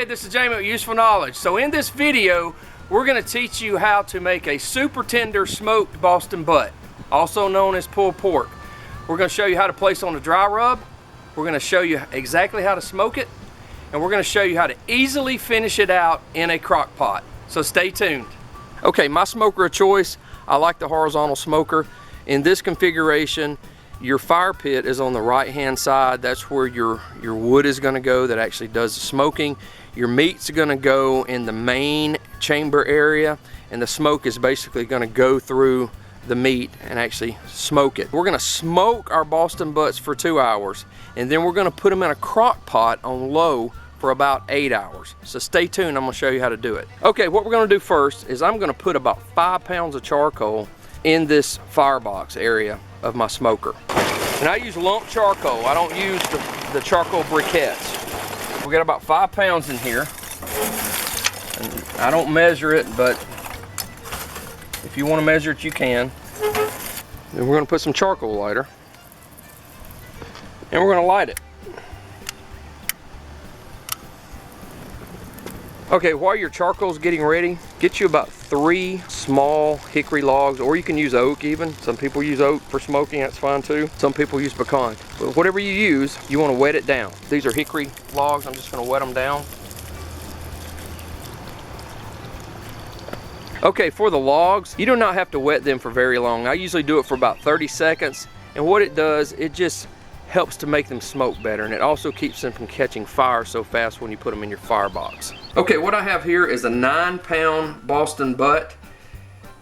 Okay, this is Jamie with Useful Knowledge. So in this video, we're going to teach you how to make a super tender smoked Boston butt, also known as pulled pork. We're going to show you how to place on a dry rub. We're going to show you exactly how to smoke it, and we're going to show you how to easily finish it out in a crock pot. So stay tuned. Okay, my smoker of choice, I like the horizontal smoker. In this configuration, your fire pit is on the right hand side. That's where your wood is going to go that actually does the smoking. Your meat's going to go in the main chamber area, and the smoke is basically going to go through the meat and actually smoke it. We're going to smoke our Boston butts for 2 hours, and then we're going to put them in a crock pot on low for about 8 hours. So stay tuned, I'm going to show you how to do it. Okay, what we're going to do first is I'm going to put about 5 pounds of charcoal in this firebox area of my smoker. And I use lump charcoal. I don't use the charcoal briquettes. We got about 5 pounds in here. And I don't measure it, but if you want to measure it, you can. Then we're going to put some charcoal lighter, and we're going to light it. Okay, while your charcoal's getting ready, get you about 3 small hickory logs, or you can use oak even. Some people use oak for smoking, that's fine too. Some people use pecan. But whatever you use, you want to wet it down. These are hickory logs, I'm just going to wet them down. Okay, for the logs, you do not have to wet them for very long. I usually do it for about 30 seconds, and what it does, it just helps to make them smoke better, and it also keeps them from catching fire so fast when you put them in your firebox. Okay, what I have here is a 9-pound Boston butt.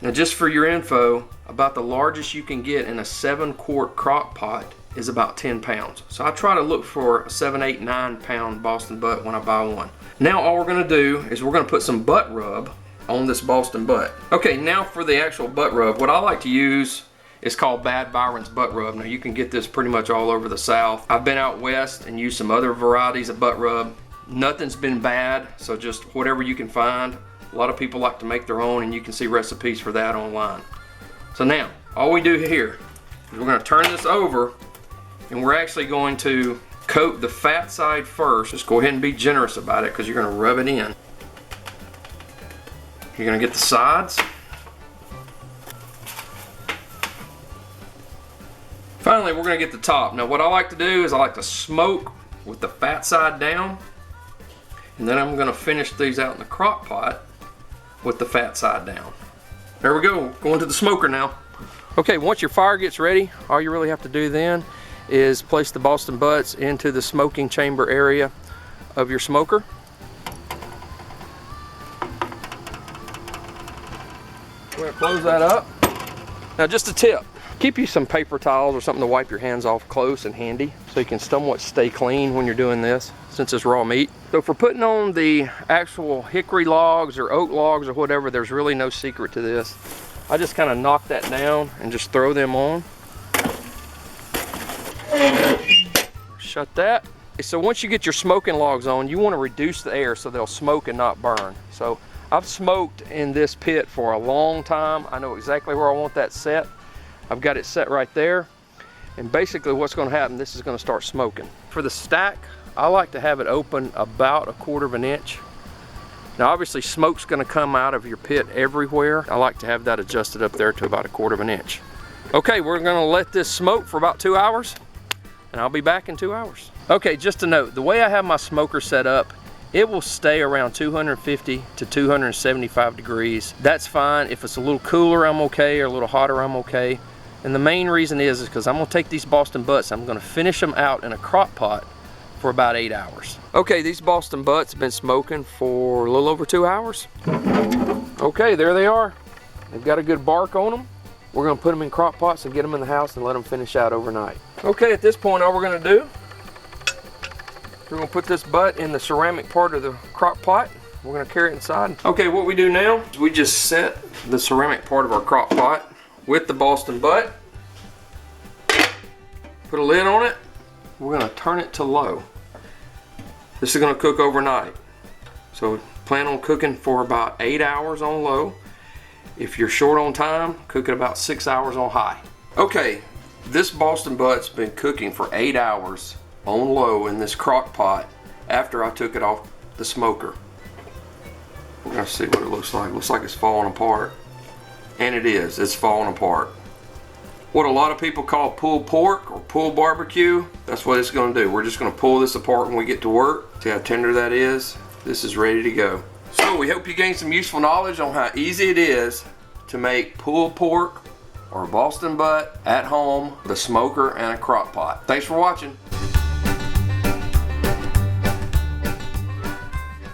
Now just for your info, about the largest you can get in a 7-quart crock pot is about 10 pounds. So I try to look for a 7, 8, 9-pound Boston butt when I buy one. Now all we're gonna do is we're gonna put some butt rub on this Boston butt. Okay, now for the actual butt rub, what I like to use is called Bad Byron's butt rub. Now you can get this pretty much all over the South. I've been out west and used some other varieties of butt rub. Nothing's been bad, so just whatever you can find. A lot of people like to make their own, and you can see recipes for that online. So now, all we do here is we're gonna turn this over, and we're actually going to coat the fat side first. Just go ahead and be generous about it, because you're gonna rub it in. You're gonna get the sides. Finally, we're gonna get the top. Now what I like to do is I like to smoke with the fat side down, and then I'm gonna finish these out in the crock pot with the fat side down. There we go, going to the smoker now. Okay, once your fire gets ready, all you really have to do then is place the Boston butts into the smoking chamber area of your smoker. We're gonna close that up. Now just a tip. Keep you some paper towels or something to wipe your hands off close and handy so you can somewhat stay clean when you're doing this, since it's raw meat. So for putting on the actual hickory logs or oak logs or whatever, there's really no secret to this. I just kind of knock that down and just throw them on. Shut that. So once you get your smoking logs on, you want to reduce the air so they'll smoke and not burn. So I've smoked in this pit for a long time. I know exactly where I want that set. I've got it set right there, and basically what's going to happen, this is going to start smoking. For the stack, I like to have it open about 1/4 inch. Now obviously smoke's going to come out of your pit everywhere. I like to have that adjusted up there to about 1/4 inch. Okay, we're going to let this smoke for about 2 hours, and I'll be back in 2 hours. Okay, just a note, the way I have my smoker set up, it will stay around 250 to 275 degrees. That's fine. If it's a little cooler, I'm okay, or a little hotter, I'm okay. And the main reason is because I'm gonna take these Boston butts, I'm gonna finish them out in a crock pot for about 8 hours. Okay, these Boston butts have been smoking for a little over 2 hours. Okay, there they are. They've got a good bark on them. We're gonna put them in crock pots and get them in the house and let them finish out overnight. Okay, at this point, all we're gonna do, we're gonna put this butt in the ceramic part of the crock pot. We're gonna carry it inside. Okay, what we do now is we just set the ceramic part of our crock pot with the Boston butt. Put a lid on it. We're gonna turn it to low. This is gonna cook overnight. So plan on cooking for about 8 hours on low. If you're short on time, cook it about 6 hours on high. Okay, this Boston butt's been cooking for 8 hours on low in this crock pot after I took it off the smoker. We're gonna see what it looks like. It looks like it's falling apart. And it is, it's falling apart. What a lot of people call pulled pork or pulled barbecue, that's what it's gonna do. We're just gonna pull this apart when we get to work. See how tender that is? This is ready to go. So we hope you gained some useful knowledge on how easy it is to make pulled pork or Boston butt at home with a smoker and a crock pot. Thanks for watching.